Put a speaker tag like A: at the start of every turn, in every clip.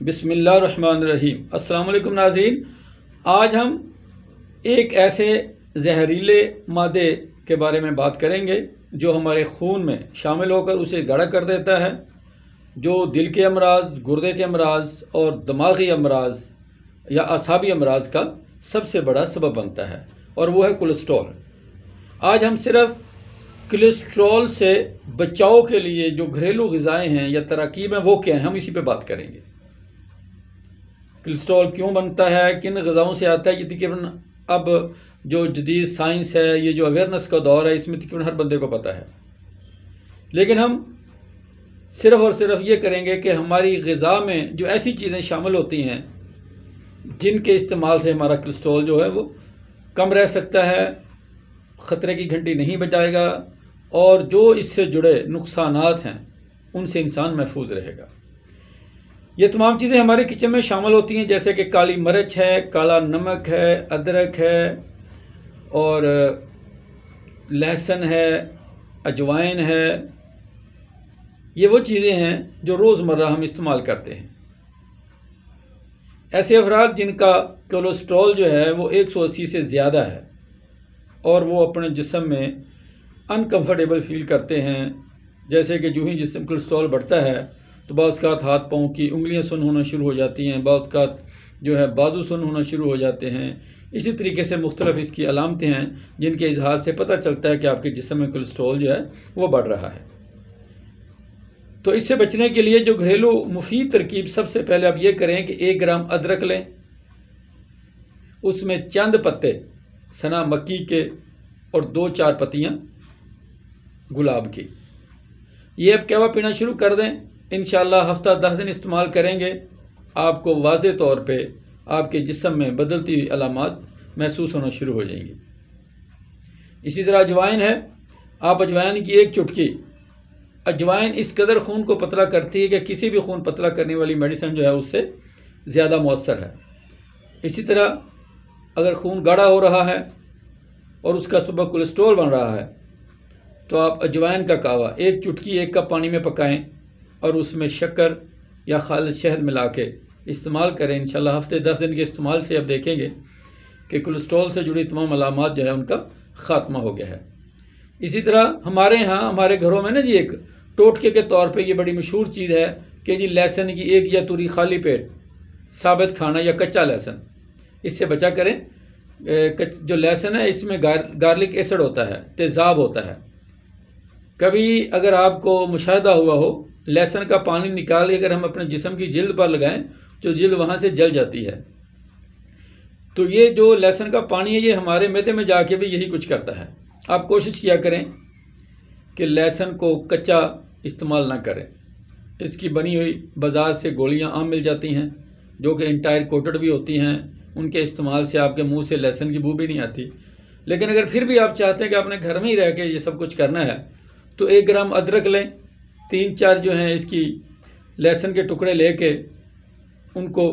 A: बिस्मिल्लाहिर्रहमानिर्रहीम। अस्सलाम वालेकुम नाज़रीन, आज हम एक ऐसे जहरीले मादे के बारे में बात करेंगे जो हमारे खून में शामिल होकर उसे गाढ़ा कर देता है, जो दिल के अमराज, गुर्दे के अमराज और दिमागी अमराज या असाबी अमराज का सबसे बड़ा सबब बनता है, और वो है कोलेस्ट्रॉल। आज हम सिर्फ कोलेस्ट्रॉल से बचाव के लिए जो घरेलू ग़िज़ाएँ हैं या तरकीब हैं वो क्या हैं, हम इसी पे बात करेंगे। कोलेस्ट्रॉल क्यों बनता है, किन ग़िज़ाओं से आता है, ये तकरीबन अब जो जदीद साइंस है, ये जो अवेयरनेस का दौर है, इसमें तकरीबन हर बंदे को पता है। लेकिन हम सिर्फ़ और सिर्फ ये करेंगे कि हमारी ग़िज़ा में जो ऐसी चीज़ें शामिल होती हैं जिनके इस्तेमाल से हमारा कोलेस्ट्रॉल जो है वो कम रह सकता है, ख़तरे की घंटी नहीं बजाएगा, और जो इससे जुड़े नुकसानात हैं उनसे इंसान महफूज रहेगा। ये तमाम चीज़ें हमारे किचन में शामिल होती हैं, जैसे कि काली मिर्च है, काला नमक है, अदरक है, और लहसुन है, अजवाइन है। ये वो चीज़ें हैं जो रोज़मर्रा हम इस्तेमाल करते हैं। ऐसे अफराद जिनका कोलेस्ट्रॉल जो है वो 180 से ज़्यादा है और वो अपने जिस्म में अनकम्फर्टेबल फील करते हैं, जैसे कि जो ही जिस्म कोलेस्ट्रॉल बढ़ता है तो बाज़ हाथ पाँव की उंगलियां सुन्न होना शुरू हो जाती हैं, बाज़ जो है बाजू सुन्न होना शुरू हो जाते हैं। इसी तरीके से मुख्तलिफ इसकी अलामतें हैं जिनके इजहार से पता चलता है कि आपके जिस्म में कोलेस्ट्रॉल जो है वो बढ़ रहा है। तो इससे बचने के लिए जो घरेलू मुफीद तरकीब, सबसे पहले आप ये करें कि 1 ग्राम अदरक लें, उसमें चंद पत्ते सना मक्की के और 2-4 पत्तियाँ गुलाब की। ये अब कहवा पीना शुरू कर दें। इंशाअल्लाह हफ्ता 10 दिन इस्तेमाल करेंगे, आपको वाज़े तौर पे आपके जिस्म में बदलती हुई अलामात महसूस होना शुरू हो जाएंगी। इसी तरह अजवाइन है, आप अजवाइन की 1 चुटकी, अजवाइन इस कदर खून को पतला करती है कि किसी भी खून पतला करने वाली मेडिसिन जो है उससे ज़्यादा मौसर है। इसी तरह अगर खून गाढ़ा हो रहा है और उसका सबब कोलेस्ट्रॉल बन रहा है तो आप अजवाइन का कहवा 1 चुटकी 1 कप पानी में पकाएं और उसमें शक्कर या खालिस शहद मिला के इस्तेमाल करें। इंशाल्लाह हफ्ते 10 दिन के इस्तेमाल से अब देखेंगे कि कोलेस्ट्रॉल से जुड़ी तमाम अलामात जो है उनका ख़ात्मा हो गया है। इसी तरह हमारे यहाँ हमारे घरों में ना जी एक टोटके के तौर पे ये बड़ी मशहूर चीज़ है कि जी लहसुन की 1 या तुरी खाली पेट साबित खाना या कच्चा लहसुन, इससे बचा करें। जो लहसुन है इसमें गार्लिक एसिड होता है, तेज़ाब होता है। कभी अगर आपको मुशाहिदा हुआ हो, लहसुन का पानी निकाल के अगर हम अपने जिस्म की जिल्द पर लगाएं तो जिल्द वहाँ से जल जाती है। तो ये जो लहसुन का पानी है ये हमारे मैदे में जाके भी यही कुछ करता है। आप कोशिश किया करें कि लहसुन को कच्चा इस्तेमाल ना करें। इसकी बनी हुई बाज़ार से गोलियां आम मिल जाती हैं जो कि इंटायर कोटेड भी होती हैं, उनके इस्तेमाल से आपके मुंह से लहसुन की बू भी नहीं आती। लेकिन अगर फिर भी आप चाहते हैं कि अपने घर में ही रह के ये सब कुछ करना है तो 1 ग्राम अदरक लें, 3-4 जो हैं इसकी लहसुन के टुकड़े लेके उनको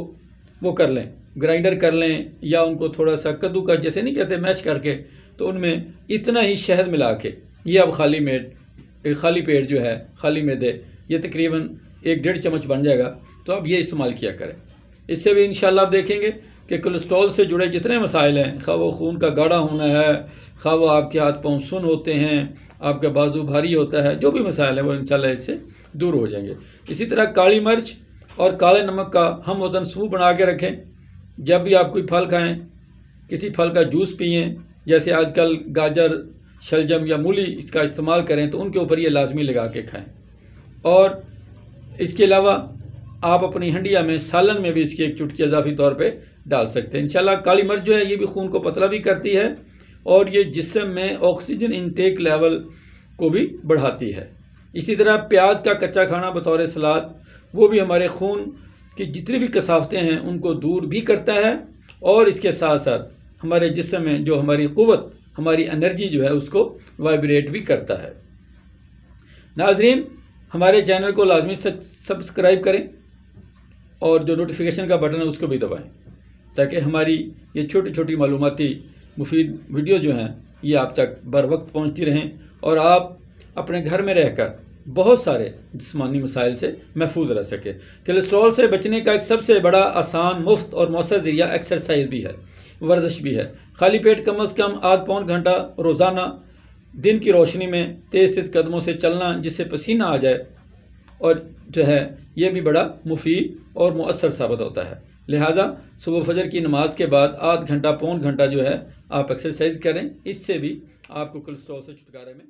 A: वो कर लें, ग्राइंडर कर लें, या उनको थोड़ा सा कद्दू का जैसे नहीं कहते मैश करके, तो उनमें इतना ही शहद मिला के ये अब खाली पेट जो है, खाली मैदे, ये तकरीबन 1-1.5 चम्मच बन जाएगा। तो अब ये इस्तेमाल किया करें। इससे भी इंशाल्लाह आप देखेंगे कि कोलेस्ट्रॉल से जुड़े जितने मसाइल हैं, खा वो खून का गाढ़ा होना है, खा वो आपके हाथ पाँव सुन्न होते हैं, आपका बाजू भारी होता है, जो भी मसाइल हैं वो इंशाल्लाह इससे दूर हो जाएंगे। इसी तरह काली मिर्च और काले नमक का हम वज़न सूप बना के रखें। जब भी आप कोई फल खाएं, किसी फल का जूस पिएं, जैसे आजकल गाजर, शलजम या मूली इसका इस्तेमाल करें तो उनके ऊपर ये लाजमी लगा के खाएं। और इसके अलावा आप अपनी हंडिया में सालन में भी इसकी 1 चुटकी इजाफी तौर पे डाल सकते हैं। इंशाल्लाह काली मिर्च जो है ये भी खून को पतला भी करती है और ये जिस्म में ऑक्सीजन इनटेक लेवल को भी बढ़ाती है। इसी तरह प्याज का कच्चा खाना बतौर सलाद, वो भी हमारे खून की जितनी भी कसावतें हैं उनको दूर भी करता है और इसके साथ साथ हमारे जिस्म में जो हमारी क़ुव्वत, हमारी एनर्जी जो है उसको वाइब्रेट भी करता है। नाज़रीन, हमारे चैनल को लाजमी सब्सक्राइब करें और जो नोटिफिकेशन का बटन है उसको भी दबाएं ताकि हमारी ये छोटी छोटी मालूमाती मुफीद वीडियो जो हैं ये आप तक बर वक्त पहुँचती रहें और आप अपने घर में रहकर बहुत सारे जिस्मानी मसाइल से महफूज रह सके। कोलेस्ट्रॉल से बचने का एक सबसे बड़ा आसान, मुफ्त और मौसर ज़रिया एक्सरसाइज भी है, वर्जिश भी है। खाली पेट कम अज़ कम आध पौन घंटा रोज़ाना दिन की रोशनी में तेज़ तेज़ कदमों से चलना, जिससे पसीना आ जाए, और जो है ये भी बड़ा मुफीद और मुअस्सर साबित होता है। लिहाजा सुबह फजर की नमाज के बाद आध घंटा पौन घंटा जो है आप एक्सरसाइज करें, इससे भी आपको कोलेस्ट्रॉल से छुटकारे में